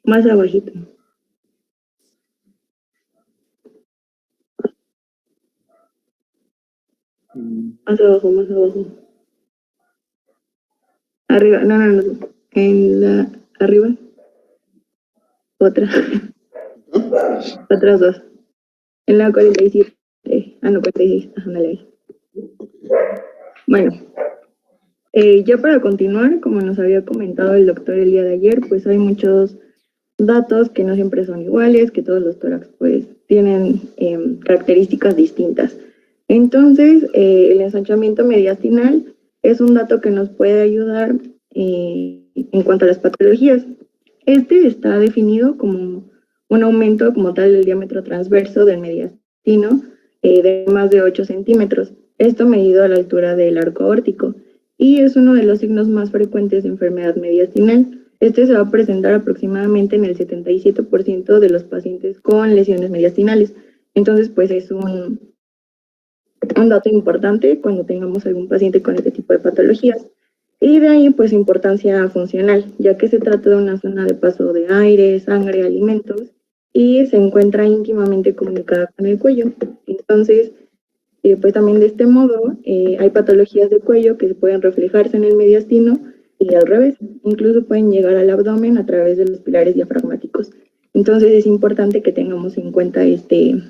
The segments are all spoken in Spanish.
Más abajito. Más abajo, más abajo. Arriba, no. En la, arriba. Otra. Otras dos. En la 47. No, 46. Ajá, dale ahí. Bueno, ya para continuar, como nos había comentado el doctor el día de ayer, pues hay muchos datos que no siempre son iguales, que todos los tórax pues tienen características distintas. Entonces, el ensanchamiento mediastinal es un dato que nos puede ayudar en cuanto a las patologías. Este está definido como un aumento como tal del diámetro transverso del mediastino de más de 8 centímetros. Esto medido a la altura del arco aórtico y es uno de los signos más frecuentes de enfermedad mediastinal. Este se va a presentar aproximadamente en el 77% de los pacientes con lesiones mediastinales. Entonces, pues es un dato importante cuando tengamos algún paciente con este tipo de patologías. Y de ahí, pues, importancia funcional, ya que se trata de una zona de paso de aire, sangre, alimentos, y se encuentra íntimamente comunicada con el cuello. Entonces, pues también de este modo, hay patologías de cuello que pueden reflejarse en el mediastino y al revés. Incluso pueden llegar al abdomen a través de los pilares diafragmáticos. Entonces, es importante que tengamos en cuenta este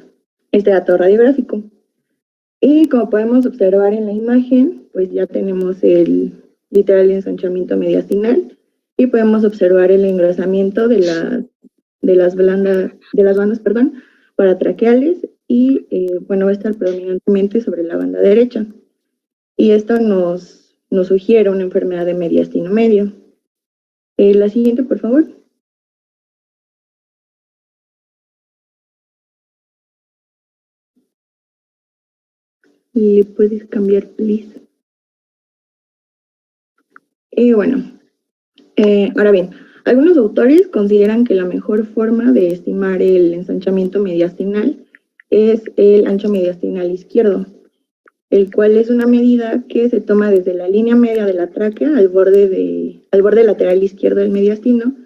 dato radiográfico. Y como podemos observar en la imagen, pues ya tenemos el literal ensanchamiento mediastinal y podemos observar el engrosamiento de las bandas paratraqueales y bueno, va a estar predominantemente sobre la banda derecha. Y esto nos sugiere una enfermedad de mediastino medio. La siguiente, por favor. ¿Le puedes cambiar, please? Y bueno, ahora bien, algunos autores consideran que la mejor forma de estimar el ensanchamiento mediastinal es el ancho mediastinal izquierdo, el cual es una medida que se toma desde la línea media de la tráquea al borde lateral izquierdo del mediastino,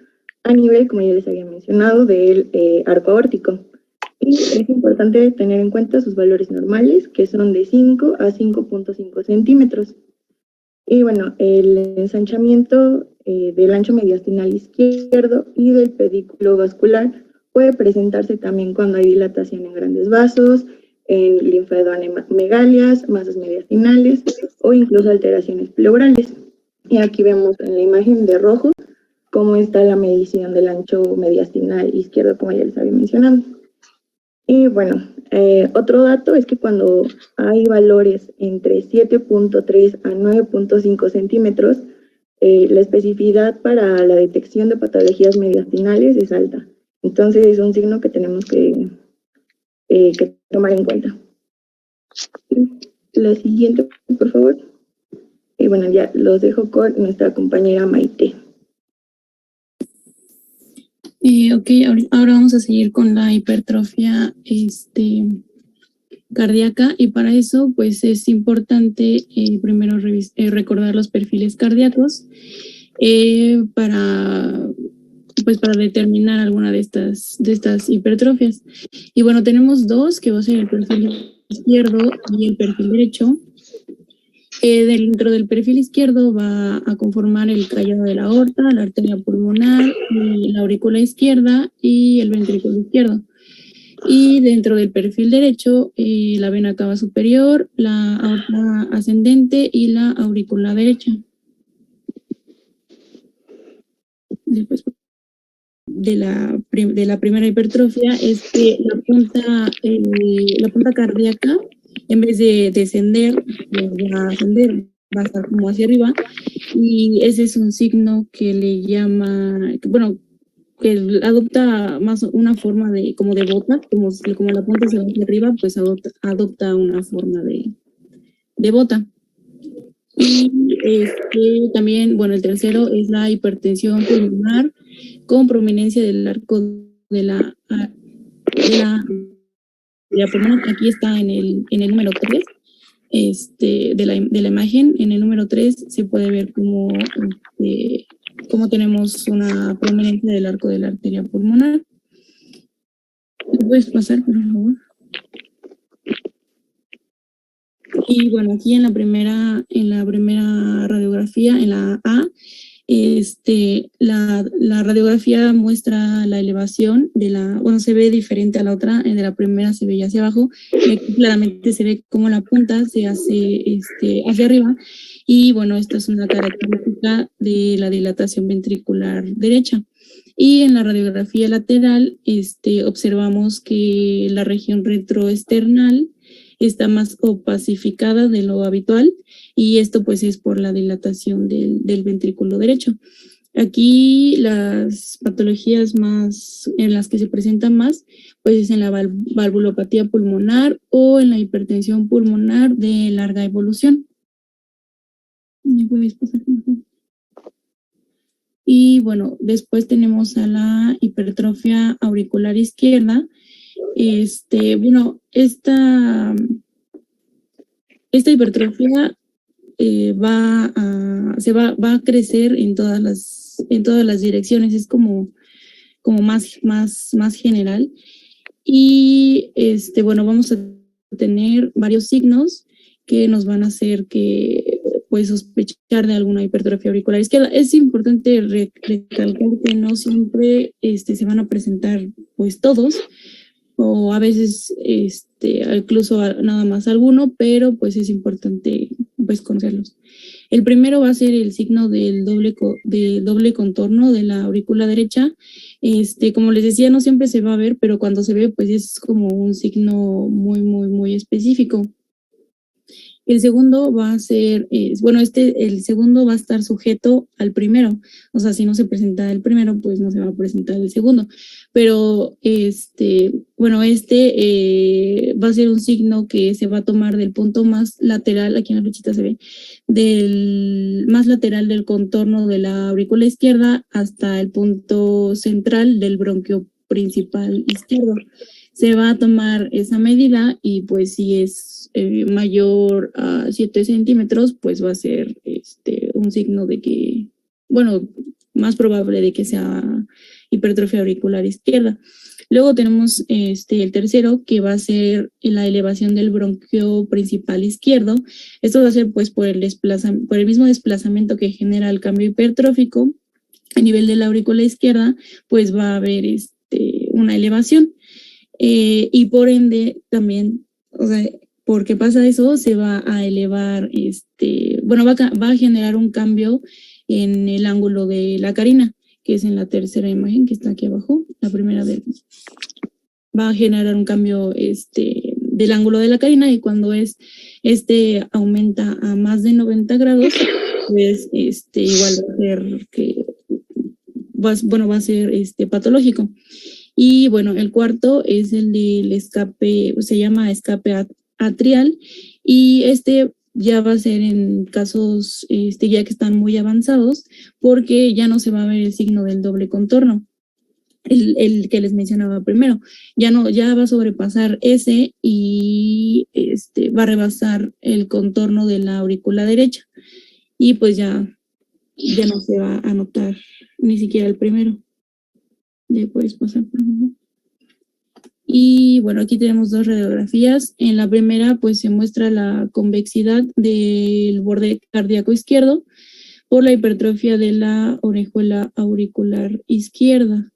a nivel, como ya les había mencionado, del arco aórtico. Y es importante tener en cuenta sus valores normales, que son de 5 a 5.5 centímetros. Y bueno, el ensanchamiento del ancho mediastinal izquierdo y del pedículo vascular puede presentarse también cuando hay dilatación en grandes vasos, en linfadenogalias, masas mediastinales o incluso alteraciones pleurales. Y aquí vemos en la imagen de rojo cómo está la medición del ancho mediastinal izquierdo, como ya les había mencionado. Y bueno, otro dato es que cuando hay valores entre 7.3 a 9.5 centímetros, la especificidad para la detección de patologías mediastinales es alta. Entonces es un signo que tenemos que tomar en cuenta. La siguiente, por favor. Y bueno, ya los dejo con nuestra compañera Maite. Ok, ahora vamos a seguir con la hipertrofia cardíaca y para eso pues es importante primero recordar los perfiles cardíacos para determinar alguna de estas hipertrofias. Y bueno, tenemos dos, que va a ser el perfil izquierdo y el perfil derecho. Dentro del perfil izquierdo va a conformar el callado de la aorta, la arteria pulmonar, la aurícula izquierda y el ventrículo izquierdo. Y dentro del perfil derecho, la vena cava superior, la aorta ascendente y la aurícula derecha. Después de la primera hipertrofia es que la punta cardíaca, en vez de descender, va a ascender, va a estar como hacia arriba, y ese es un signo que le llama, bueno, que adopta más una forma de como de bota, como la punta se va hacia arriba, pues adopta una forma de bota. Y también, bueno, el tercero es la hipertensión pulmonar con prominencia del arco de la pulmonar. Aquí está en el número 3 de la imagen. En el número 3 se puede ver como como tenemos una prominencia del arco de la arteria pulmonar. ¿Puedes pasar, por favor? Y bueno, aquí en la primera radiografía, en la A, la radiografía muestra la elevación se ve diferente a la otra, de la primera se veía hacia abajo, y aquí claramente se ve cómo la punta se hace hacia arriba, y bueno, esta es una característica de la dilatación ventricular derecha. Y en la radiografía lateral, observamos que la región retroesternal está más opacificada de lo habitual, y esto pues es por la dilatación del ventrículo derecho. Aquí las patologías en las que se presentan más, pues es en la valvulopatía pulmonar o en la hipertensión pulmonar de larga evolución. ¿Me puedes pasar, por favor? Y bueno, después tenemos a la hipertrofia auricular izquierda. Esta hipertrofia va a crecer en todas las direcciones, es como más general. Y vamos a tener varios signos que nos van a hacer pues sospechar de alguna hipertrofia auricular izquierda. Es importante recalcar que no siempre se van a presentar pues todos, o a veces incluso nada más alguno, pero pues es importante pues conocerlos. El primero va a ser el signo del doble contorno de la aurícula derecha. Como les decía, no siempre se va a ver, pero cuando se ve pues es como un signo muy, muy, muy específico. El segundo va a ser, el segundo va a estar sujeto al primero. O sea, si no se presenta el primero, pues no se va a presentar el segundo. Pero va a ser un signo que se va a tomar del punto más lateral, aquí en la flechita se ve, del más lateral del contorno de la aurícula izquierda hasta el punto central del bronquio principal izquierdo. Se va a tomar esa medida y pues si es mayor a 7 centímetros, pues va a ser un signo de que, más probable de que sea hipertrofia auricular izquierda. Luego tenemos el tercero, que va a ser la elevación del bronquio principal izquierdo. Esto va a ser pues por el mismo desplazamiento que genera el cambio hipertrófico a nivel de la aurícula izquierda, pues va a haber una elevación. Y por ende también, o sea, porque pasa eso, se va a elevar, va a generar un cambio en el ángulo de la carina, que es en la tercera imagen que está aquí abajo, la primera va a generar un cambio del ángulo de la carina, y cuando aumenta a más de 90 grados, pues igual va a ser va a ser patológico. Y bueno, el cuarto es el del escape, se llama escape atrial, y ya va a ser en casos ya que están muy avanzados, porque ya no se va a ver el signo del doble contorno, el que les mencionaba primero. Ya va a sobrepasar ese y va a rebasar el contorno de la aurícula derecha, y pues ya no se va a notar ni siquiera el primero. ¿Ya puedes pasar, por favor? Y bueno, aquí tenemos dos radiografías. En la primera, pues se muestra la convexidad del borde cardíaco izquierdo por la hipertrofia de la orejuela auricular izquierda.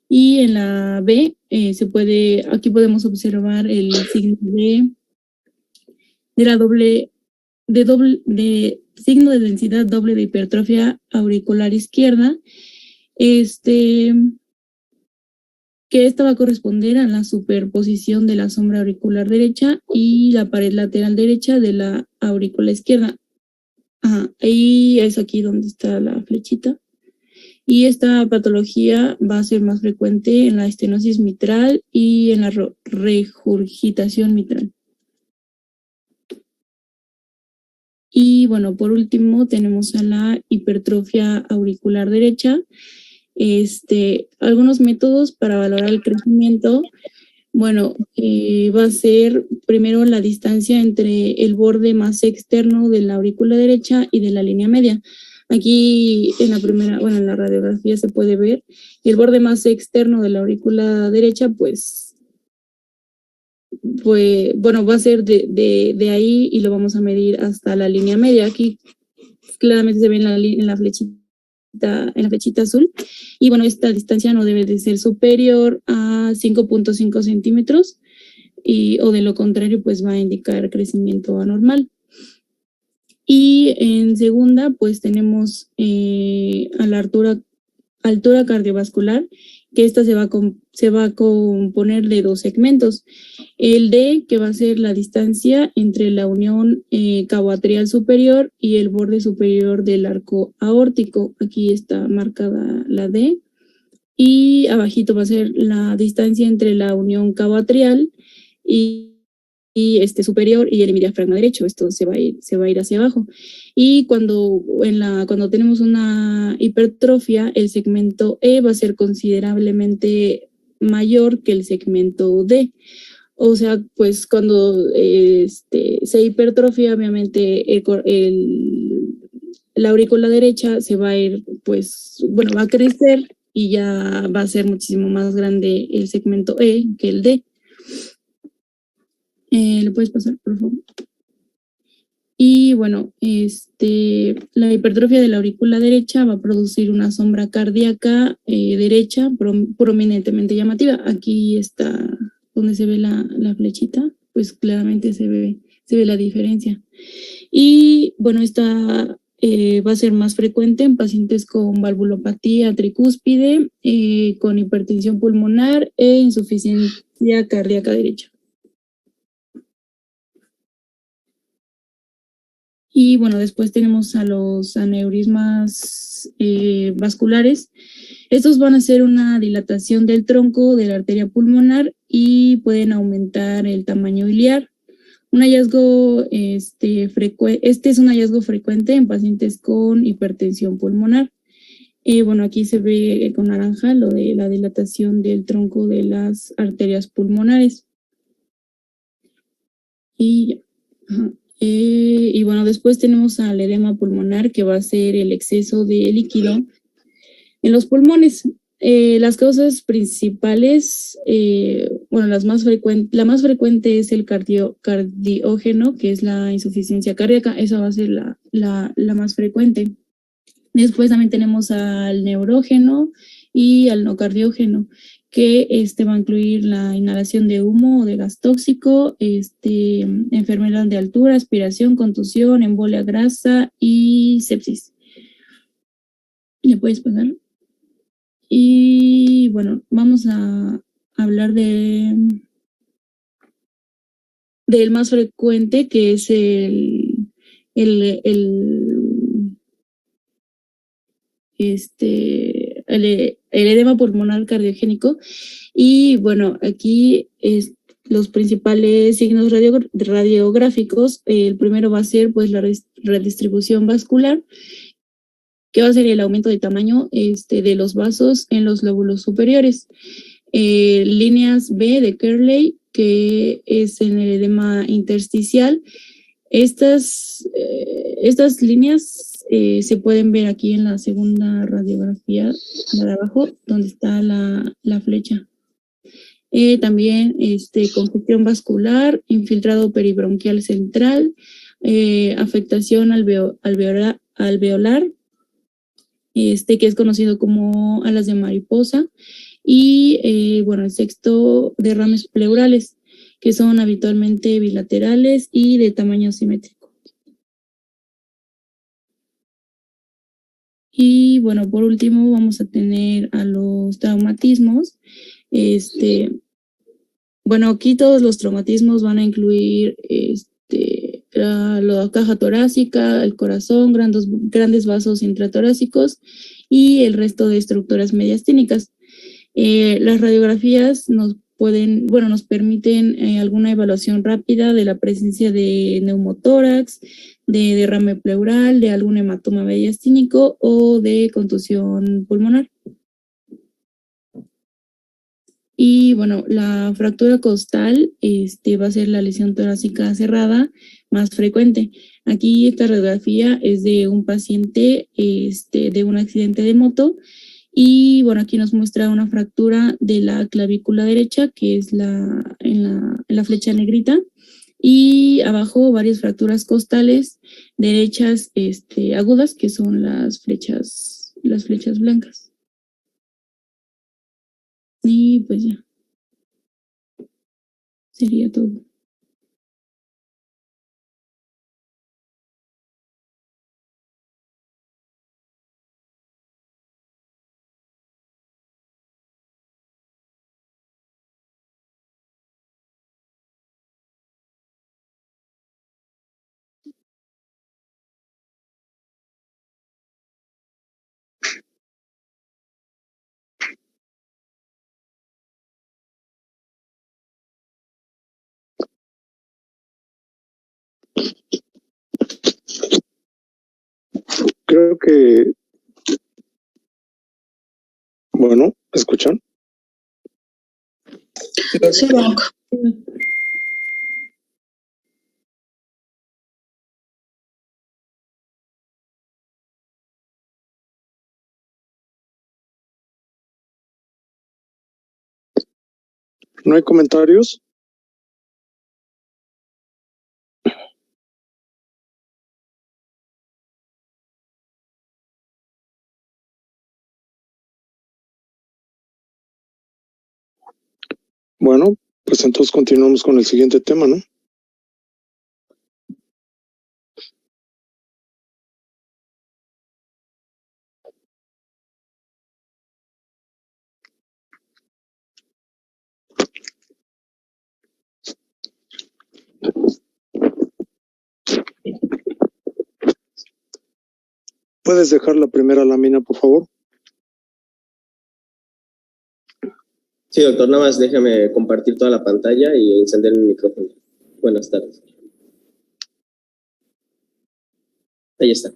Y en la B, aquí podemos observar el signo de signo de densidad doble de hipertrofia auricular izquierda, que esta va a corresponder a la superposición de la sombra auricular derecha y la pared lateral derecha de la aurícula izquierda. Ahí es aquí donde está la flechita. Y esta patología va a ser más frecuente en la estenosis mitral y en la regurgitación mitral. Y bueno, por último tenemos a la hipertrofia auricular derecha. Algunos métodos para valorar el crecimiento, va a ser primero la distancia entre el borde más externo de la aurícula derecha y de la línea media. Aquí en la primera, bueno, en la radiografía se puede ver el borde más externo de la aurícula derecha, pues, bueno, va a ser de ahí y lo vamos a medir hasta la línea media. Aquí claramente se ve en la flechita azul. Y bueno, esta distancia no debe de ser superior a 5.5 centímetros o de lo contrario, pues va a indicar crecimiento anormal. Y en segunda, pues tenemos a la altura cardiovascular, que esta se va a componer de dos segmentos. El D, que va a ser la distancia entre la unión cabo-atrial superior y el borde superior del arco aórtico. Aquí está marcada la D. Y abajito va a ser la distancia entre la unión cabo-atrial y superior y el diafragma derecho. Esto se va a ir hacia abajo. Y cuando tenemos una hipertrofia, el segmento E va a ser considerablemente mayor que el segmento D. O sea, pues cuando se hipertrofia, obviamente la aurícula derecha se va a ir, pues, bueno, va a crecer y ya va a ser muchísimo más grande el segmento E que el D. ¿Lo puedes pasar, por favor? Y bueno, la hipertrofia de la aurícula derecha va a producir una sombra cardíaca derecha prominentemente llamativa. Aquí está donde se ve la flechita, pues claramente se ve la diferencia. Y bueno, esta va a ser más frecuente en pacientes con valvulopatía tricúspide, con hipertensión pulmonar e insuficiencia cardíaca derecha. Y bueno, después tenemos a los aneurismas vasculares. Estos van a ser una dilatación del tronco de la arteria pulmonar y pueden aumentar el tamaño iliar. Un hallazgo este es un hallazgo frecuente en pacientes con hipertensión pulmonar. Bueno, aquí se ve con naranja lo de la dilatación del tronco de las arterias pulmonares. Y bueno, después tenemos al edema pulmonar, que va a ser el exceso de líquido en los pulmones. Las causas principales, bueno, la más frecuente es el cardiógeno, que es la insuficiencia cardíaca. Esa va a ser la más frecuente. Después también tenemos al neurógeno y al no cardiógeno, que va a incluir la inhalación de humo o de gas tóxico, enfermedad de altura, aspiración, contusión, embolia grasa y sepsis. ¿Le puedes pasar? Y bueno, vamos a hablar del más frecuente, que es el edema pulmonar cardiogénico. Y bueno, aquí los principales signos radiográficos. El primero va a ser pues la redistribución vascular, que va a ser el aumento de tamaño de los vasos en los lóbulos superiores. Líneas B de Kerley, que es en el edema intersticial. Estas líneas se pueden ver aquí en la segunda radiografía, la de abajo, donde está la flecha. También congestión vascular, infiltrado peribronquial central, afectación alveolar, que es conocido como alas de mariposa, y bueno, el sexto, derrames pleurales, que son habitualmente bilaterales y de tamaño simétrico. Y bueno, por último vamos a tener a los traumatismos. Bueno, aquí todos los traumatismos van a incluir la caja torácica, el corazón, grandes vasos intratorácicos y el resto de estructuras mediastínicas. Las radiografías nos permiten alguna evaluación rápida de la presencia de neumotórax, de derrame pleural, de algún hematoma mediastínico o de contusión pulmonar. Y bueno, la fractura costal va a ser la lesión torácica cerrada más frecuente. Aquí esta radiografía es de un paciente de un accidente de moto. Y bueno, aquí nos muestra una fractura de la clavícula derecha, que es en la flecha negrita. Y abajo varias fracturas costales derechas agudas, que son las flechas blancas. Y pues ya. Sería todo. Creo que, bueno, ¿me escuchan? Sí, Doc. ¿No hay comentarios? Bueno, pues entonces continuamos con el siguiente tema, ¿no? ¿Puedes dejar la primera lámina, por favor? Sí, doctor, nada más déjame compartir toda la pantalla y encender mi micrófono. Buenas tardes. Ahí está.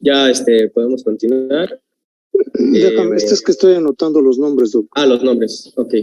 Ya, podemos continuar. Déjame, es que estoy anotando los nombres, doctor. Ah, los nombres, ok.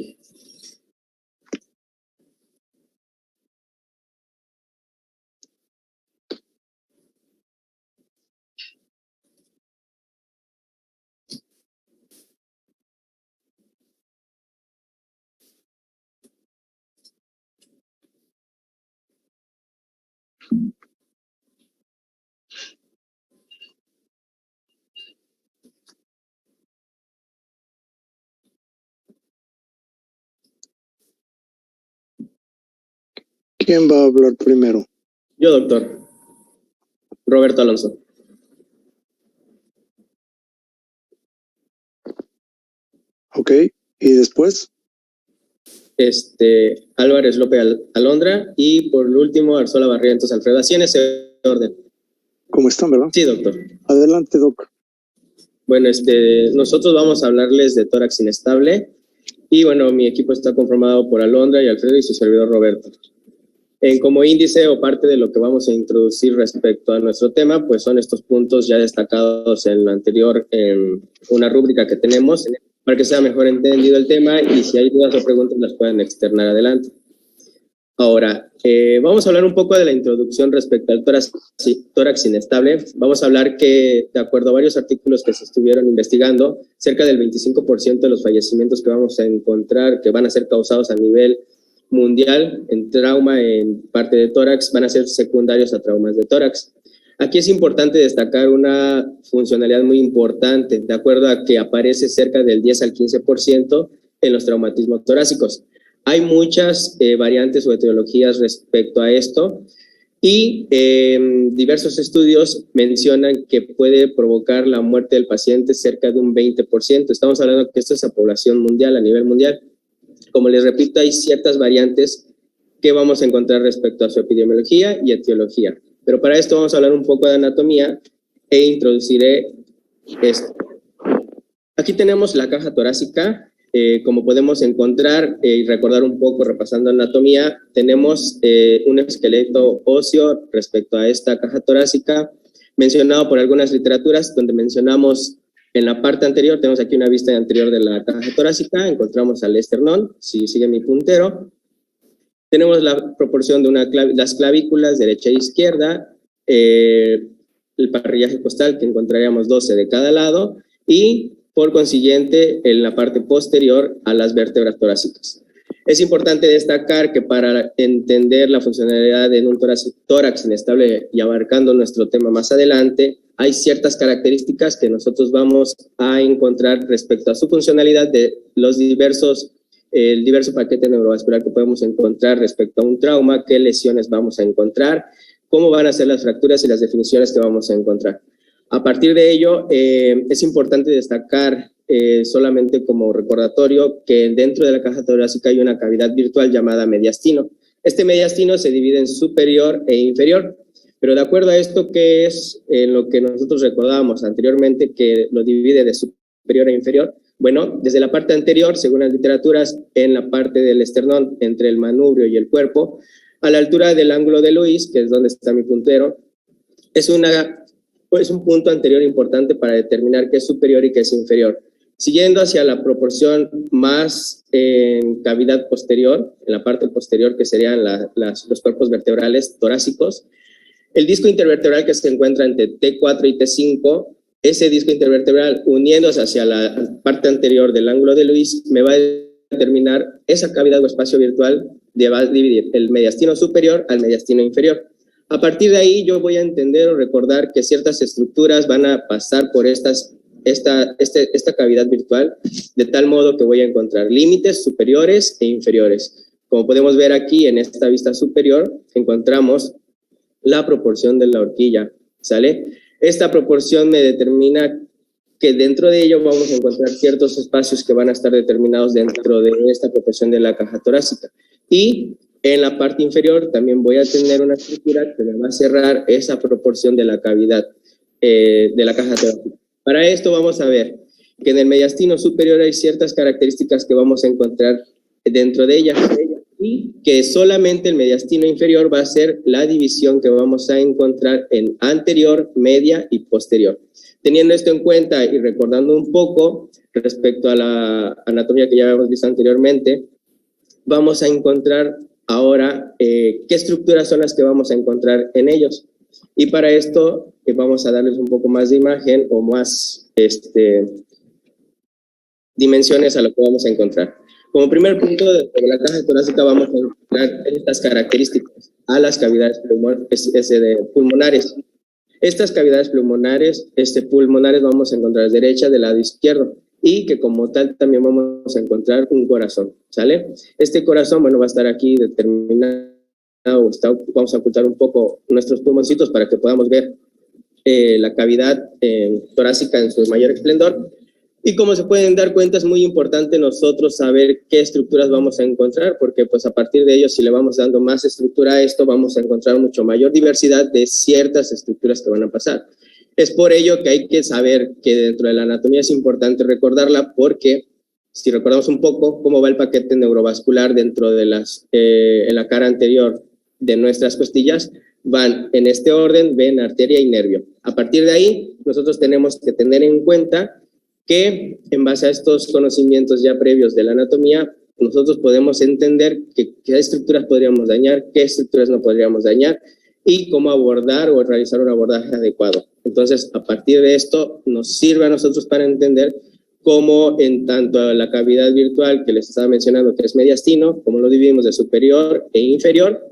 ¿Quién va a hablar primero? Yo, doctor. Roberto Alonso. Ok, ¿y después? Álvarez López Alondra y por último Arzola Barrientos Alfredo. Así en ese orden. ¿Cómo están, verdad? Sí, doctor. Adelante, doc. Bueno, nosotros vamos a hablarles de tórax inestable y bueno, mi equipo está conformado por Alondra y Alfredo y su servidor Roberto. Como índice o parte de lo que vamos a introducir respecto a nuestro tema, pues son estos puntos ya destacados en lo anterior, en una rúbrica que tenemos, para que sea mejor entendido el tema y si hay dudas o preguntas las pueden externar adelante. Ahora, vamos a hablar un poco de la introducción respecto al tórax inestable. Vamos a hablar que, de acuerdo a varios artículos que se estuvieron investigando, cerca del 25% de los fallecimientos que vamos a encontrar que van a ser causados a nivel mundial en trauma en parte de tórax van a ser secundarios a traumas de tórax. Aquí es importante destacar una funcionalidad muy importante, de acuerdo a que aparece cerca del 10 al 15% en los traumatismos torácicos. Hay muchas variantes o etiologías respecto a esto y diversos estudios mencionan que puede provocar la muerte del paciente cerca de un 20%. Estamos hablando que esto es a población mundial, a nivel mundial. Como les repito, hay ciertas variantes que vamos a encontrar respecto a su epidemiología y etiología. Pero para esto vamos a hablar un poco de anatomía e introduciré esto. Aquí tenemos la caja torácica. como podemos encontrar y recordar un poco repasando anatomía, tenemos un esqueleto óseo respecto a esta caja torácica, mencionado por algunas literaturas, donde mencionamos en la parte anterior, tenemos aquí una vista anterior de la caja torácica, encontramos al esternón, si sigue mi puntero, tenemos la proporción de las clavículas derecha e izquierda, el parrillaje costal, que encontraríamos 12 de cada lado, y por consiguiente en la parte posterior a las vértebras torácicas. Es importante destacar que para entender la funcionalidad en un tórax inestable y abarcando nuestro tema más adelante, hay ciertas características que nosotros vamos a encontrar respecto a su funcionalidad de el diverso paquete neurovascular que podemos encontrar respecto a un trauma, qué lesiones vamos a encontrar, cómo van a ser las fracturas y las definiciones que vamos a encontrar. A partir de ello, es importante destacar solamente como recordatorio que dentro de la caja torácica hay una cavidad virtual llamada mediastino. Este mediastino se divide en superior e inferior, pero de acuerdo a esto, que es lo que nosotros recordábamos anteriormente, que lo divide de superior e inferior, bueno, desde la parte anterior, según las literaturas, en la parte del esternón, entre el manubrio y el cuerpo, a la altura del ángulo de Luis, que es donde está mi puntero, es un punto anterior importante para determinar qué es superior y qué es inferior. Siguiendo hacia la proporción más en cavidad posterior, en la parte posterior, que serían los cuerpos vertebrales torácicos, el disco intervertebral que se encuentra entre T4 y T5, ese disco intervertebral uniéndose hacia la parte anterior del ángulo de Luis, me va a determinar esa cavidad o espacio virtual, va a dividir el mediastino superior al mediastino inferior. A partir de ahí yo voy a entender o recordar que ciertas estructuras van a pasar por esta cavidad virtual, de tal modo que voy a encontrar límites superiores e inferiores. Como podemos ver aquí en esta vista superior, encontramos la proporción de la horquilla, ¿sale? Esta proporción me determina que dentro de ello vamos a encontrar ciertos espacios que van a estar determinados dentro de esta proporción de la caja torácica. Y en la parte inferior también voy a tener una estructura que me va a cerrar esa proporción de la cavidad de la caja torácica. Para esto vamos a ver que en el mediastino superior hay ciertas características que vamos a encontrar dentro de ella y que solamente el mediastino inferior va a ser la división que vamos a encontrar en anterior, media y posterior. Teniendo esto en cuenta y recordando un poco respecto a la anatomía que ya habíamos visto anteriormente, vamos a encontrar ahora qué estructuras son las que vamos a encontrar en ellos. Y para esto vamos a darles un poco más de imagen o más dimensiones a lo que vamos a encontrar. Como primer punto de la caja torácica vamos a encontrar estas características a las cavidades pulmonares. Estas cavidades pulmonares vamos a encontrar derecha del lado izquierdo y que como tal también vamos a encontrar un corazón, ¿sale? Este corazón, bueno, va a estar aquí determinado, vamos a ocultar un poco nuestros pulmoncitos para que podamos ver la cavidad torácica en su mayor esplendor. Y como se pueden dar cuenta, es muy importante nosotros saber qué estructuras vamos a encontrar, porque pues a partir de ello, si le vamos dando más estructura a esto, vamos a encontrar mucho mayor diversidad de ciertas estructuras que van a pasar. Es por ello que hay que saber que dentro de la anatomía es importante recordarla, porque si recordamos un poco cómo va el paquete neurovascular dentro de en la cara anterior de nuestras costillas, van en este orden, vena, arteria y nervio. A partir de ahí, nosotros tenemos que tener en cuenta que en base a estos conocimientos ya previos de la anatomía, nosotros podemos entender qué estructuras podríamos dañar, qué estructuras no podríamos dañar y cómo abordar o realizar un abordaje adecuado. Entonces, a partir de esto, nos sirve a nosotros para entender cómo en tanto la cavidad virtual que les estaba mencionando, que es mediastino, cómo lo dividimos de superior e inferior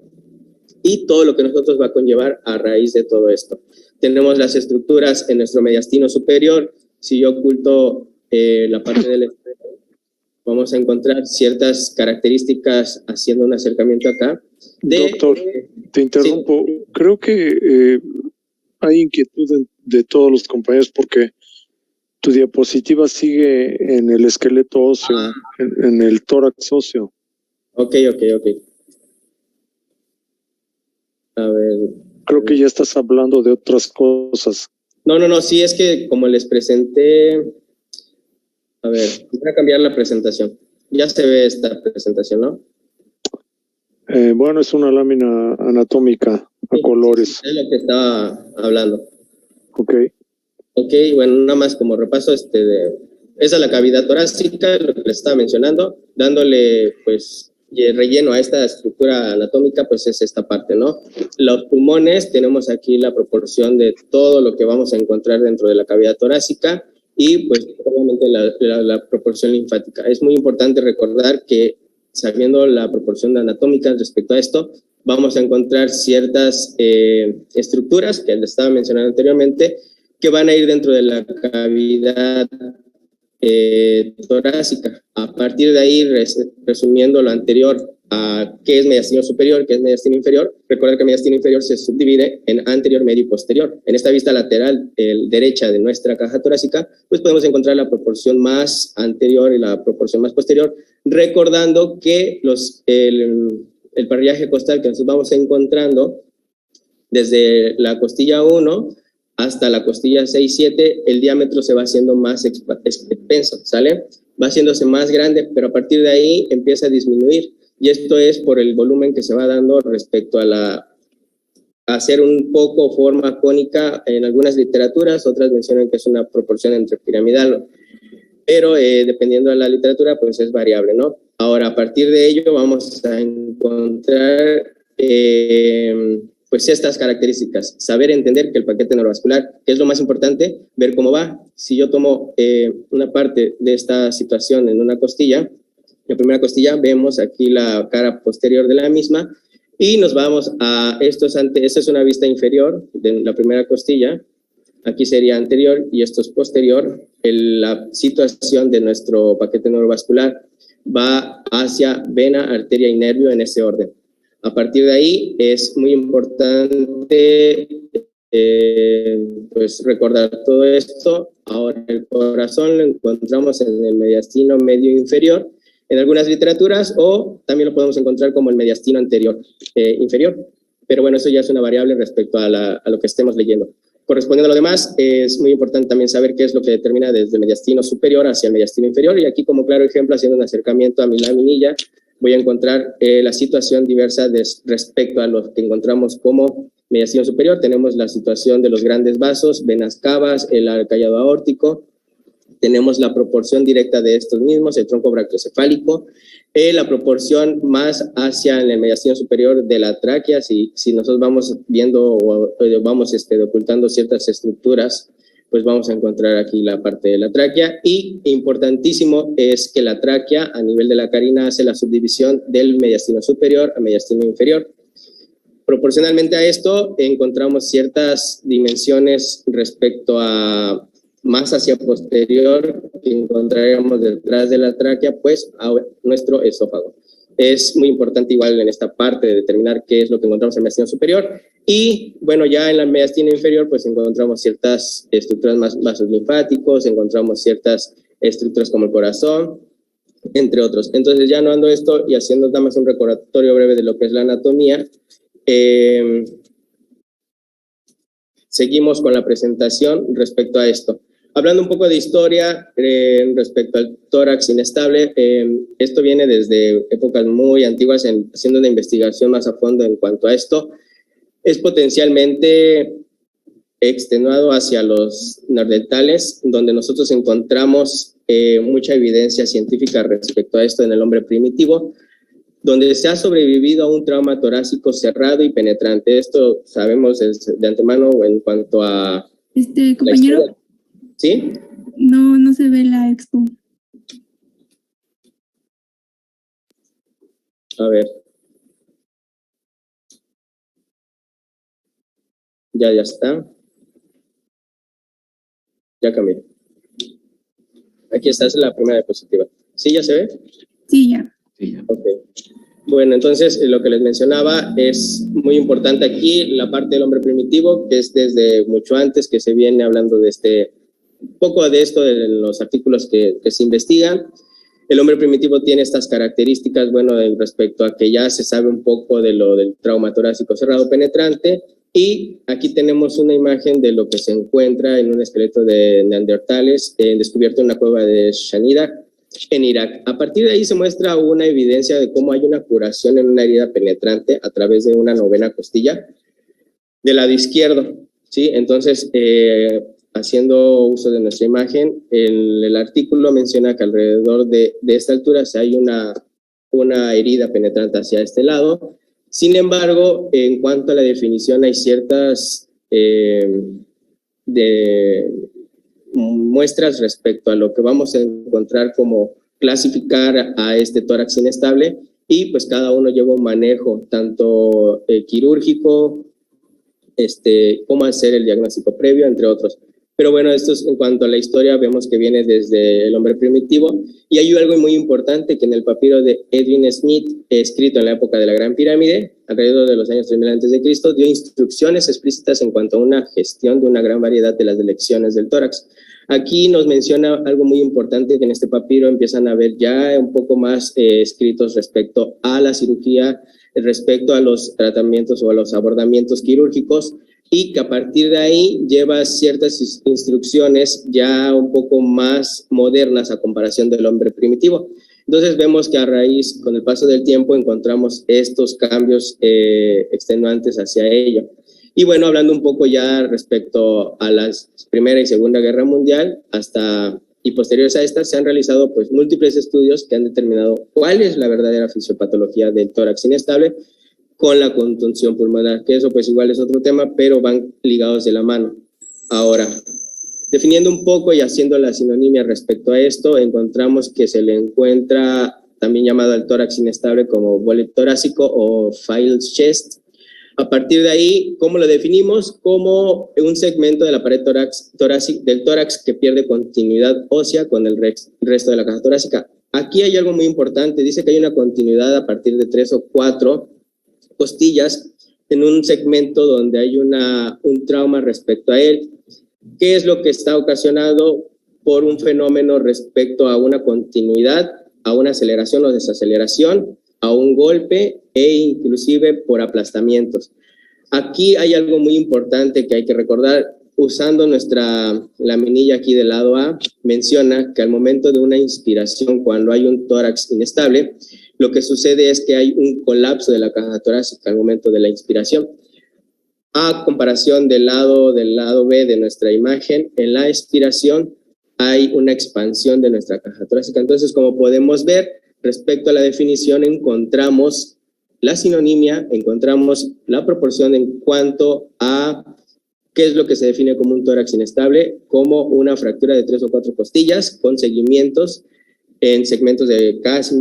y todo lo que nosotros va a conllevar a raíz de todo esto. Tenemos las estructuras en nuestro mediastino superior. Si yo oculto la parte del estómago, vamos a encontrar ciertas características haciendo un acercamiento acá. Doctor, te interrumpo. Sí. Creo que hay inquietud de todos los compañeros porque tu diapositiva sigue en el esqueleto óseo, en el tórax óseo. Ok. A ver. Creo que ya estás hablando de otras cosas. No, sí, es que como les presenté, A ver, voy a cambiar la presentación. Ya se ve esta presentación, ¿no? Bueno, es una lámina anatómica a Sí, colores. es lo que estaba hablando. Ok. Ok, bueno, nada más como repaso, esa es la cavidad torácica, lo que les estaba mencionando, dándole, pues, relleno a esta estructura anatómica, pues es esta parte, ¿no? Los pulmones, tenemos aquí la proporción de todo lo que vamos a encontrar dentro de la cavidad torácica y, pues, obviamente la proporción linfática. Es muy importante recordar que, sabiendo la proporción anatómica respecto a esto, vamos a encontrar ciertas estructuras que les estaba mencionando anteriormente, que van a ir dentro de la cavidad torácica. A partir de ahí, resumiendo lo anterior a qué es mediastino superior, qué es mediastino inferior, recuerda que el mediastino inferior se subdivide en anterior, medio y posterior. En esta vista lateral derecha de nuestra caja torácica, pues podemos encontrar la proporción más anterior y la proporción más posterior, recordando que el parrillaje costal que nos vamos encontrando desde la costilla 1 hasta la costilla 6-7, el diámetro se va haciendo más extenso, ¿sale? Va haciéndose más grande, pero a partir de ahí empieza a disminuir. Y esto es por el volumen que se va dando respecto a hacer un poco forma cónica en algunas literaturas, otras mencionan que es una proporción entre piramidal, pero dependiendo de la literatura, pues es variable, ¿no? Ahora, a partir de ello vamos a encontrar pues estas características, saber entender que el paquete neurovascular, que es lo más importante, ver cómo va. Si yo tomo una parte de esta situación en una costilla, la primera costilla, vemos aquí la cara posterior de la misma y nos vamos a esta es una vista inferior de la primera costilla, aquí sería anterior y esto es posterior. La situación de nuestro paquete neurovascular va hacia vena, arteria y nervio en ese orden. A partir de ahí es muy importante pues recordar todo esto. Ahora el corazón lo encontramos en el mediastino medio inferior en algunas literaturas, o también lo podemos encontrar como el mediastino anterior inferior, pero bueno, eso ya es una variable respecto a lo que estemos leyendo. Correspondiendo a lo demás, es muy importante también saber qué es lo que determina desde el mediastino superior hacia el mediastino inferior, y aquí como claro ejemplo, haciendo un acercamiento a mi laminilla, voy a encontrar la situación diversa respecto a lo que encontramos como mediastino superior. Tenemos la situación de los grandes vasos, venas cavas, el callado aórtico, tenemos la proporción directa de estos mismos, el tronco brachiocefálico, la proporción más hacia el mediastino superior de la tráquea, si nosotros vamos viendo o vamos ocultando ciertas estructuras, pues vamos a encontrar aquí la parte de la tráquea. Y importantísimo es que la tráquea a nivel de la carina hace la subdivisión del mediastino superior a mediastino inferior. Proporcionalmente a esto encontramos ciertas dimensiones respecto a más hacia posterior que encontraríamos detrás de la tráquea, pues a nuestro esófago. Es muy importante igual en esta parte de determinar qué es lo que encontramos en el mediastino superior. Y bueno, ya en la mediastino inferior pues encontramos ciertas estructuras más vasos linfáticos, encontramos ciertas estructuras como el corazón, entre otros. Entonces ya no ando esto y haciendo nada más un recordatorio breve de lo que es la anatomía, seguimos con la presentación respecto a esto. Hablando un poco de historia respecto al tórax inestable, esto viene desde épocas muy antiguas, haciendo una investigación más a fondo en cuanto a esto. Es potencialmente extenuado hacia los neandertales, donde nosotros encontramos mucha evidencia científica respecto a esto en el hombre primitivo, donde se ha sobrevivido a un trauma torácico cerrado y penetrante. Esto sabemos de antemano en cuanto a... Compañero, ¿sí? no se ve la expo. A ver. Ya está. Ya cambié. Aquí está, es la primera diapositiva. ¿Sí, ya se ve? Sí, ya. Ok. Bueno, entonces lo que les mencionaba es muy importante aquí la parte del hombre primitivo, que es desde mucho antes que se viene hablando de poco de esto en los artículos que se investigan. El hombre primitivo tiene estas características, bueno, respecto a que ya se sabe un poco de lo del trauma torácico cerrado penetrante, Y aquí tenemos una imagen de lo que se encuentra en un esqueleto de neandertales descubierto en una cueva de Shanida, en Irak. A partir de ahí se muestra una evidencia de cómo hay una curación en una herida penetrante a través de una novena costilla del lado izquierdo, ¿sí? Entonces, haciendo uso de nuestra imagen, el artículo menciona que alrededor de esta altura hay una herida penetrante hacia este lado. Sin embargo, en cuanto a la definición, hay ciertas muestras respecto a lo que vamos a encontrar como clasificar a este tórax inestable, y pues cada uno lleva un manejo tanto quirúrgico, cómo hacer el diagnóstico previo, entre otros. Pero bueno, esto es en cuanto a la historia, vemos que viene desde el hombre primitivo, y hay algo muy importante que en el papiro de Edwin Smith, escrito en la época de la Gran Pirámide, alrededor de los años 3000 a.C., dio instrucciones explícitas en cuanto a una gestión de una gran variedad de las lecciones del tórax. Aquí nos menciona algo muy importante, que en este papiro empiezan a ver ya un poco más escritos respecto a la cirugía, respecto a los tratamientos o a los abordamientos quirúrgicos, y que a partir de ahí lleva ciertas instrucciones ya un poco más modernas a comparación del hombre primitivo. Entonces vemos que a raíz, con el paso del tiempo, encontramos estos cambios extenuantes hacia ello. Y bueno, hablando un poco ya respecto a la Primera y Segunda Guerra Mundial, y posteriores a estas, se han realizado pues múltiples estudios que han determinado cuál es la verdadera fisiopatología del tórax inestable con la contunción pulmonar, que eso pues igual es otro tema, pero van ligados de la mano. Ahora, definiendo un poco y haciendo la sinonimia respecto a esto, encontramos que se le encuentra también llamado al tórax inestable como bolet torácico o File's chest. A partir de ahí, ¿cómo lo definimos? Como un segmento de la pared del tórax que pierde continuidad ósea con el resto de la caja torácica. Aquí hay algo muy importante, dice que hay una continuidad a partir de 3 o 4 costillas en un segmento donde hay un trauma respecto a él. ¿Qué es lo que está ocasionado por un fenómeno respecto a una continuidad, a una aceleración o desaceleración, a un golpe e inclusive por aplastamientos? Aquí hay algo muy importante que hay que recordar. Usando nuestra laminilla aquí del lado A, menciona que al momento de una inspiración, cuando hay un tórax inestable, lo que sucede es que hay un colapso de la caja torácica al momento de la inspiración. A comparación del lado B de nuestra imagen, en la expiración hay una expansión de nuestra caja torácica. Entonces, como podemos ver, respecto a la definición, encontramos la sinonimia, encontramos la proporción en cuanto a qué es lo que se define como un tórax inestable, como una fractura de 3 o 4 costillas con seguimientos en segmentos de casi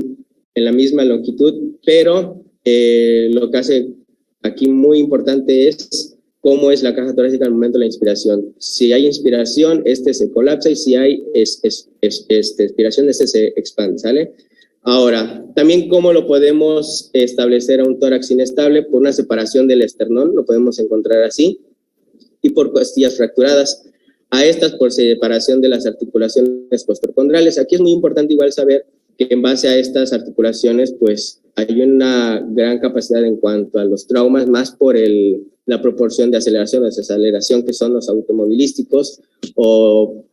en la misma longitud, pero lo que hace aquí muy importante es cómo es la caja torácica al momento de la inspiración. Si hay inspiración, se colapsa, y si hay expiración, se expande, ¿sale? Ahora, también cómo lo podemos establecer a un tórax inestable, por una separación del esternón, lo podemos encontrar así, y por costillas fracturadas. A estas por separación de las articulaciones postercondrales. Aquí es muy importante igual saber que en base a estas articulaciones pues hay una gran capacidad en cuanto a los traumas, más por la proporción de aceleración o desaceleración que son los automovilísticos o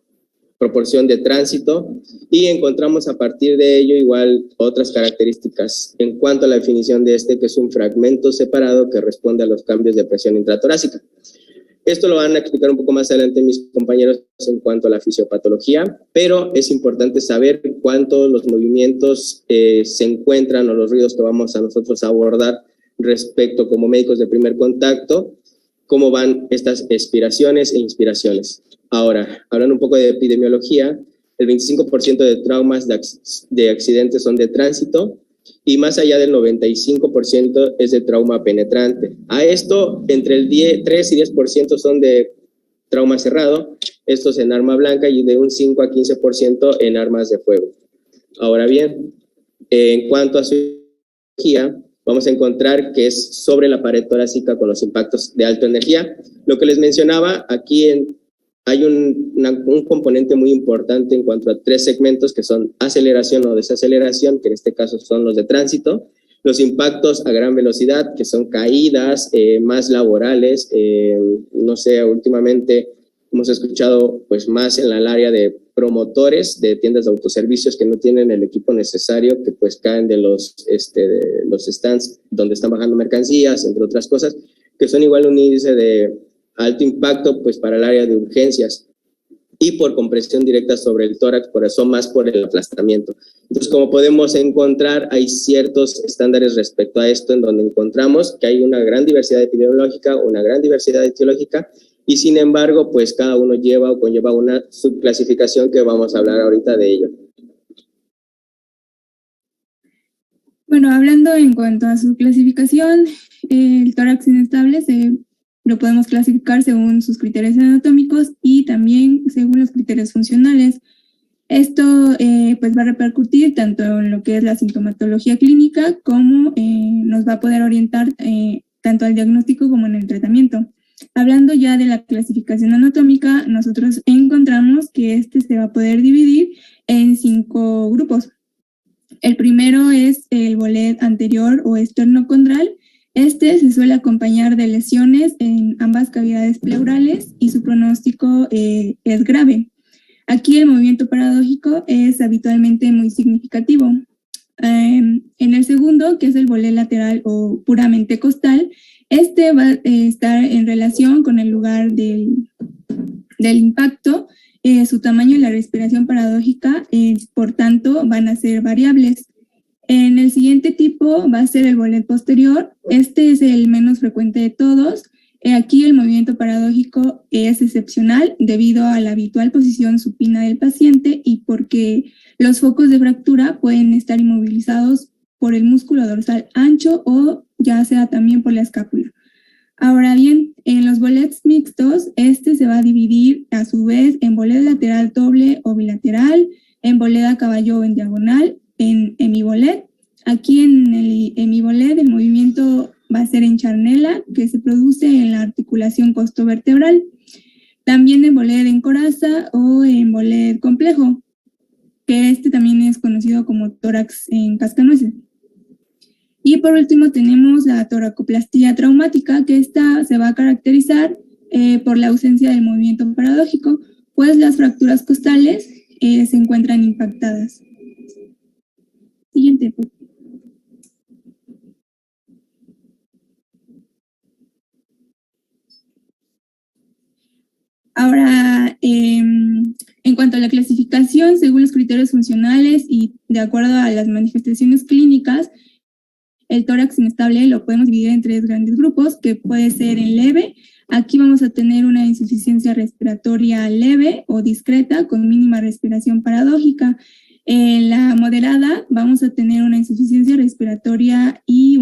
proporción de tránsito, y encontramos a partir de ello igual otras características en cuanto a la definición de que es un fragmento separado que responde a los cambios de presión intratorácica. Esto lo van a explicar un poco más adelante mis compañeros en cuanto a la fisiopatología, pero es importante saber cuántos los movimientos se encuentran o los ruidos que vamos a nosotros a abordar respecto como médicos de primer contacto, cómo van estas expiraciones e inspiraciones. Ahora, hablando un poco de epidemiología, el 25% de traumas de accidentes son de tránsito, y más allá del 95% es de trauma penetrante. A esto, entre el 3 y 10% son de trauma cerrado, estos en arma blanca, y de un 5 a 15% en armas de fuego. Ahora bien, en cuanto a su energía, vamos a encontrar que es sobre la pared torácica con los impactos de alta energía. Lo que les mencionaba, aquí hay un componente muy importante en cuanto a 3 segmentos que son aceleración o desaceleración, que en este caso son los de tránsito, Los impactos a gran velocidad, que son caídas más laborales, no sé, últimamente hemos escuchado pues más en el área de promotores de tiendas de autoservicios que no tienen el equipo necesario, que pues caen de los stands donde están bajando mercancías, entre otras cosas, que son igual un índice de alto impacto pues para el área de urgencias y por compresión directa sobre el tórax, por eso más por el aplastamiento. Entonces, como podemos encontrar, hay ciertos estándares respecto a esto en donde encontramos que hay una gran diversidad epidemiológica, una gran diversidad etiológica, y sin embargo, pues cada uno lleva o conlleva una subclasificación que vamos a hablar ahorita de ello. Bueno, hablando en cuanto a su clasificación, el tórax inestable lo podemos clasificar según sus criterios anatómicos y también según los criterios funcionales. Esto pues va a repercutir tanto en lo que es la sintomatología clínica como nos va a poder orientar tanto al diagnóstico como en el tratamiento. Hablando ya de la clasificación anatómica, nosotros encontramos que se va a poder dividir en 5 grupos. El primero es el bolet anterior o esternocondral. Se suele acompañar de lesiones en ambas cavidades pleurales y su pronóstico es grave. Aquí el movimiento paradójico es habitualmente muy significativo. En el segundo, que es el bolet lateral o puramente costal, va a estar en relación con el lugar del impacto. Su tamaño y la respiración paradójica, por tanto, van a ser variables. En el siguiente tipo va a ser el bolet posterior. Es el menos frecuente de todos. Aquí el movimiento paradójico es excepcional debido a la habitual posición supina del paciente y porque los focos de fractura pueden estar inmovilizados por el músculo dorsal ancho o ya sea también por la escápula. Ahora bien, en los bolets mixtos, se va a dividir a su vez en bolet lateral doble o bilateral, en bolet a caballo o en diagonal, en hemibolet. Aquí en el hemibolet el movimiento va a ser en charnela, que se produce en la articulación costovertebral. También en bolet en coraza o en bolet complejo, que también es conocido como tórax en cascanueces. Y por último tenemos la toracoplastía traumática, que se va a caracterizar por la ausencia del movimiento paradójico, pues las fracturas costales se encuentran impactadas. Siguiente. Ahora, en cuanto a la clasificación, según los criterios funcionales y de acuerdo a las manifestaciones clínicas, el tórax inestable lo podemos dividir en 3 grandes grupos, que puede ser en leve. Aquí vamos a tener una insuficiencia respiratoria leve o discreta con mínima respiración paradójica. En la moderada vamos a tener una insuficiencia respiratoria y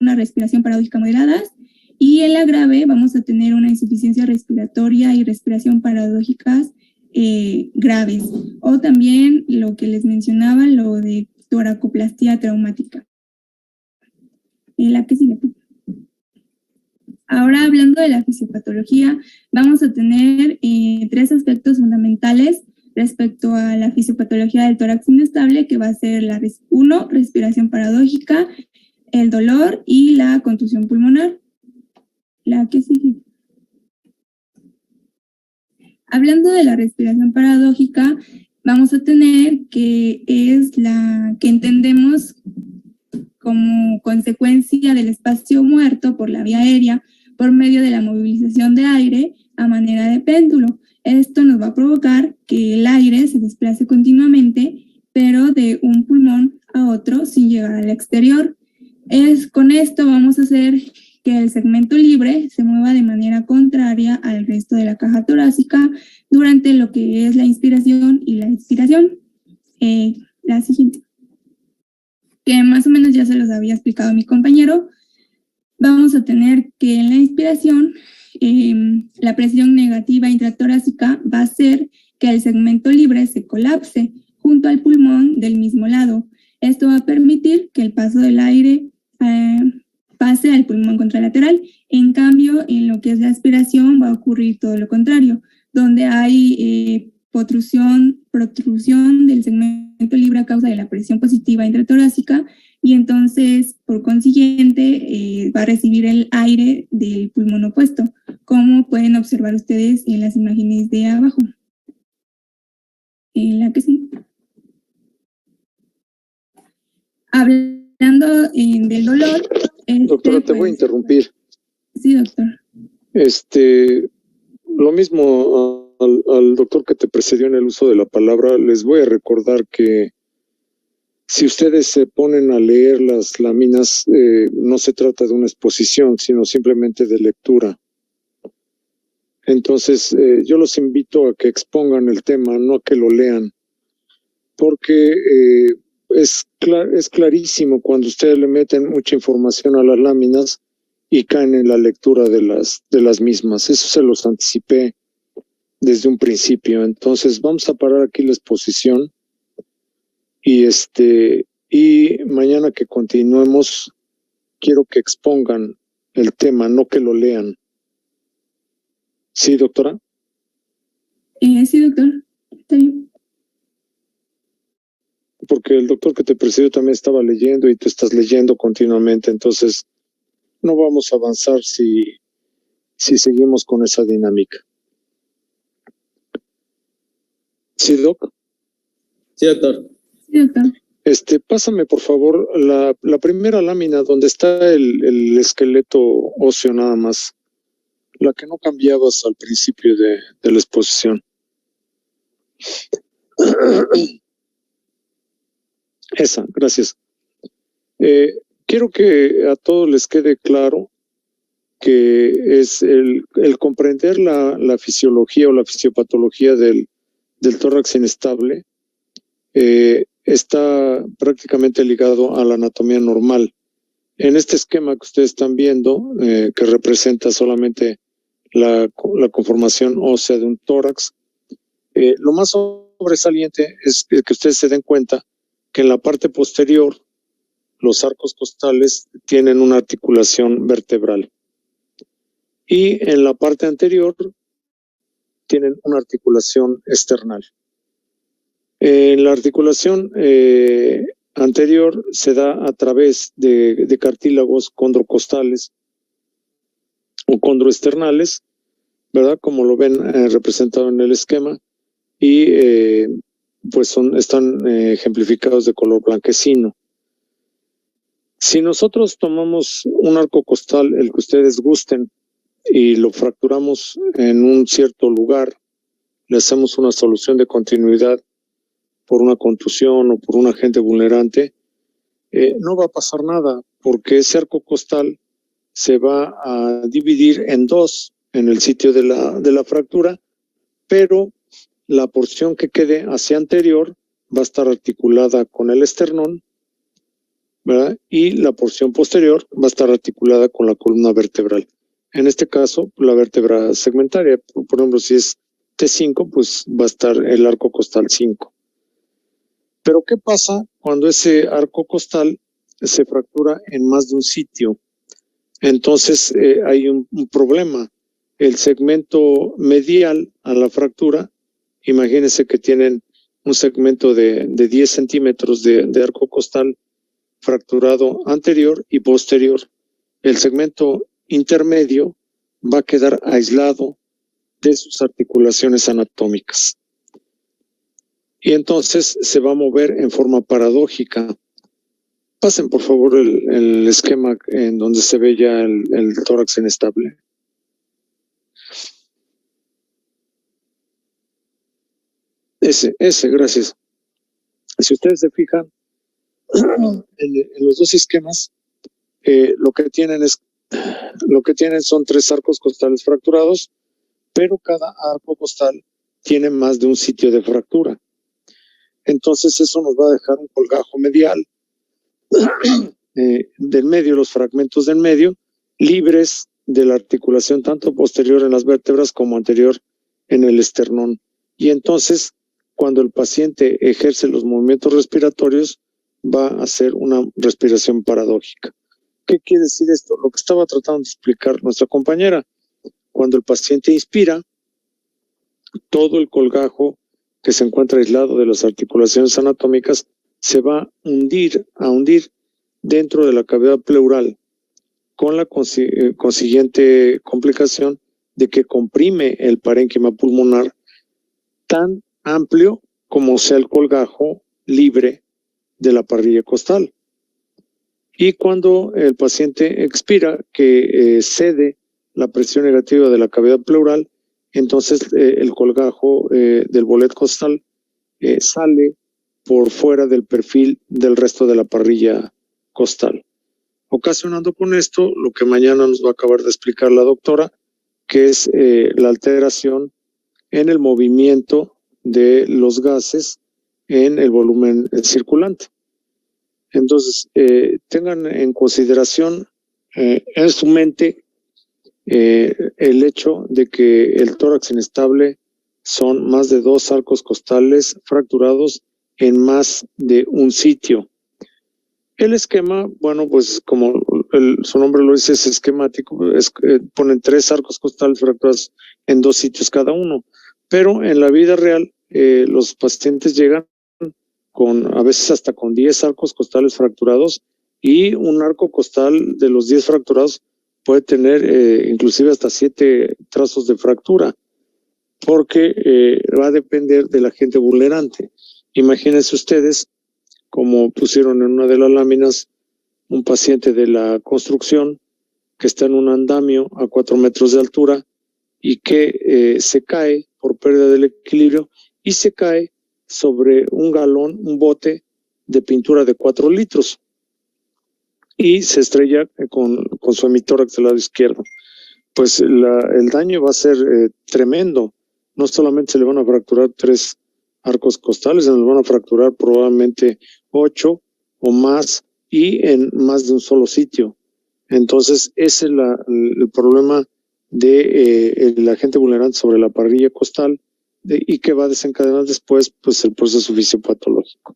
una respiración paradójica moderadas. Y en la grave vamos a tener una insuficiencia respiratoria y respiración paradójicas graves. O también lo que les mencionaba, lo de toracoplastía traumática. La que sigue. Ahora, hablando de la fisiopatología, vamos a tener 3 aspectos fundamentales respecto a la fisiopatología del tórax inestable, que va a ser respiración paradójica, el dolor y la contusión pulmonar. La que sigue. Hablando de la respiración paradójica, vamos a tener que es la que entendemos como consecuencia del espacio muerto por la vía aérea por medio de la movilización de aire a manera de péndulo. Esto nos va a provocar que el aire se desplace continuamente, pero de un pulmón a otro sin llegar al exterior. Con esto vamos a hacer que el segmento libre se mueva de manera contraria al resto de la caja torácica durante lo que es la inspiración y la expiración. La siguiente, que más o menos ya se los había explicado mi compañero. Vamos a tener que en la inspiración la presión negativa intratorácica va a hacer que el segmento libre se colapse junto al pulmón del mismo lado. Esto va a permitir que el paso del aire pase al pulmón contralateral. En cambio, en lo que es la aspiración va a ocurrir todo lo contrario, donde hay protrusión del segmento libre a causa de la presión positiva intratorácica y entonces, por consiguiente, va a recibir el aire del pulmón opuesto, como pueden observar ustedes en las imágenes de abajo. En la que sí. Hablando del dolor. Doctora, te voy a interrumpir. Sí, doctor. Lo mismo al doctor que te precedió en el uso de la palabra, les voy a recordar que si ustedes se ponen a leer las láminas, no se trata de una exposición, sino simplemente de lectura. Entonces, yo los invito a que expongan el tema, no a que lo lean, porque es clarísimo cuando ustedes le meten mucha información a las láminas y caen en la lectura de las mismas. Eso se los anticipé desde un principio. Entonces, vamos a parar aquí la exposición y mañana que continuemos, quiero que expongan el tema, no que lo lean. ¿Sí, doctora? Sí, doctor. Está bien. Porque el doctor que te precedió también estaba leyendo y tú estás leyendo continuamente, entonces no vamos a avanzar si seguimos con esa dinámica. ¿Sí, doc? Sí, doctor. Sí, doctor. Pásame por favor la primera lámina donde está el esqueleto óseo nada más, la que no cambiabas al principio de la exposición. Esa, gracias. Quiero que a todos les quede claro que es el comprender la fisiología o la fisiopatología del tórax inestable está prácticamente ligado a la anatomía normal. En este esquema que ustedes están viendo, que representa solamente la conformación ósea de un tórax, lo más sobresaliente es que ustedes se den cuenta que en la parte posterior los arcos costales tienen una articulación vertebral y en la parte anterior tienen una articulación external. En la articulación anterior se da a través de cartílagos condrocostales o condroesternales, ¿verdad? Como lo ven representado en el esquema, y pues están ejemplificados de color blanquecino. Si nosotros tomamos un arco costal, el que ustedes gusten, y lo fracturamos en un cierto lugar, le hacemos una solución de continuidad por una contusión o por un agente vulnerante, no va a pasar nada, porque ese arco costal se va a dividir en dos en el sitio de la fractura, pero la porción que quede hacia anterior va a estar articulada con el esternón, ¿verdad? Y la porción posterior va a estar articulada con la columna vertebral. En este caso, la vértebra segmentaria, por ejemplo, si es T5, pues va a estar el arco costal 5. Pero ¿qué pasa cuando ese arco costal se fractura en más de un sitio? Entonces hay un problema. El segmento medial a la fractura, imagínense que tienen un segmento de 10 centímetros de arco costal fracturado anterior y posterior. El segmento intermedio va a quedar aislado de sus articulaciones anatómicas. Y entonces se va a mover en forma paradójica. Pasen por favor el esquema en donde se ve ya el tórax inestable. Ese, gracias. Si ustedes se fijan, en los dos esquemas, lo que tienen son 3 arcos costales fracturados, pero cada arco costal tiene más de un sitio de fractura. Entonces eso nos va a dejar un colgajo medial del medio, los fragmentos del medio, libres de la articulación tanto posterior en las vértebras como anterior en el esternón. Y entonces, cuando el paciente ejerce los movimientos respiratorios, va a hacer una respiración paradójica. ¿Qué quiere decir esto? Lo que estaba tratando de explicar nuestra compañera. Cuando el paciente inspira, todo el colgajo que se encuentra aislado de las articulaciones anatómicas se va a hundir dentro de la cavidad pleural, con la consiguiente complicación de que comprime el parénquima pulmonar tan amplio como sea el colgajo libre de la parrilla costal. Y cuando el paciente expira, que cede la presión negativa de la cavidad pleural, entonces el colgajo del bolet costal sale por fuera del perfil del resto de la parrilla costal, ocasionando con esto lo que mañana nos va a acabar de explicar la doctora, que es la alteración en el movimiento de los gases en el volumen circulante. Entonces, tengan en consideración en su mente el hecho de que el tórax inestable son más de 2 arcos costales fracturados en más de un sitio. El esquema, bueno, pues como su nombre lo dice, es esquemático, ponen 3 arcos costales fracturados en 2 sitios cada uno, pero en la vida real los pacientes llegan con a veces hasta con 10 arcos costales fracturados, y un arco costal de los 10 fracturados puede tener inclusive hasta 7 trazos de fractura, porque va a depender del agente vulnerante. Imagínense ustedes, como pusieron en una de las láminas, un paciente de la construcción que está en un andamio a 4 metros de altura y que se cae por pérdida del equilibrio y se cae sobre un galón, un bote de pintura de 4 litros y se estrella con su hemitórax del lado izquierdo. Pues el daño va a ser tremendo. No solamente se le van a fracturar 3 arcos costales, se les van a fracturar probablemente 8 o más, y en más de un solo sitio. Entonces, ese es el problema de el agente vulnerante sobre la parrilla costal, y que va a desencadenar después pues el proceso fisiopatológico.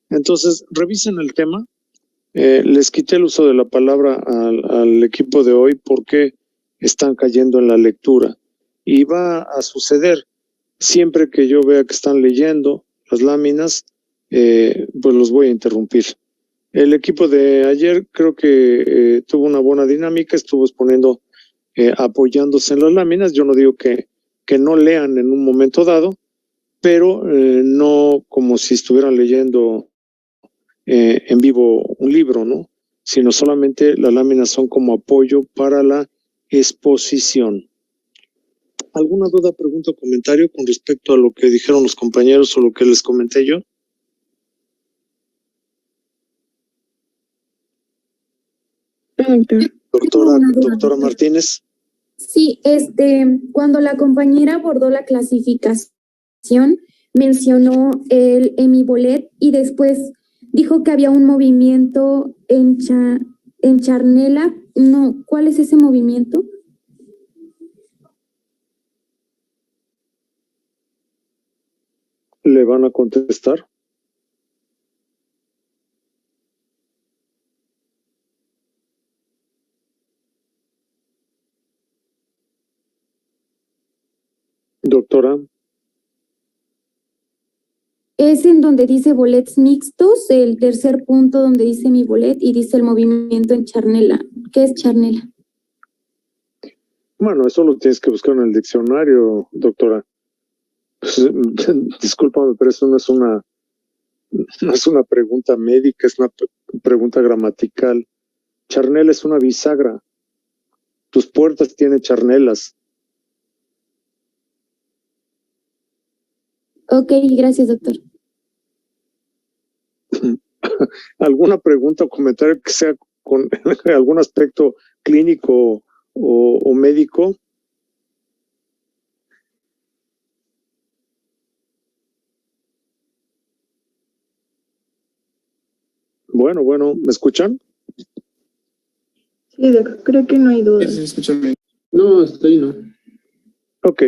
Entonces, revisen el tema. Les quité el uso de la palabra al equipo de hoy porque están cayendo en la lectura, y va a suceder siempre que yo vea que están leyendo las láminas, pues los voy a interrumpir. El equipo de ayer creo que tuvo una buena dinámica, estuvo exponiendo, apoyándose en las láminas. Yo no digo que no lean en un momento dado, pero no como si estuvieran leyendo en vivo un libro, ¿no? Sino solamente las láminas son como apoyo para la exposición. ¿Alguna duda, pregunta o comentario con respecto a lo que dijeron los compañeros o lo que les comenté yo? Doctora Martínez. Sí, cuando la compañera abordó la clasificación, mencionó el hemibolet y después dijo que había un movimiento en charnela. No, ¿cuál es ese movimiento? ¿Le van a contestar? Doctora. Es en donde dice bolets mixtos, el tercer punto donde dice mi bolet y dice el movimiento en charnela. ¿Qué es charnela? Bueno, eso lo tienes que buscar en el diccionario, doctora. Pues, discúlpame, pero eso no es una pregunta médica, es una pregunta gramatical. Charnela es una bisagra. Tus puertas tienen charnelas. Ok, gracias, doctor. ¿Alguna pregunta o comentario que sea con algún aspecto clínico o médico? Bueno, ¿me escuchan? Sí, creo que no hay duda. Sí, escúchame. No, estoy no. Ok,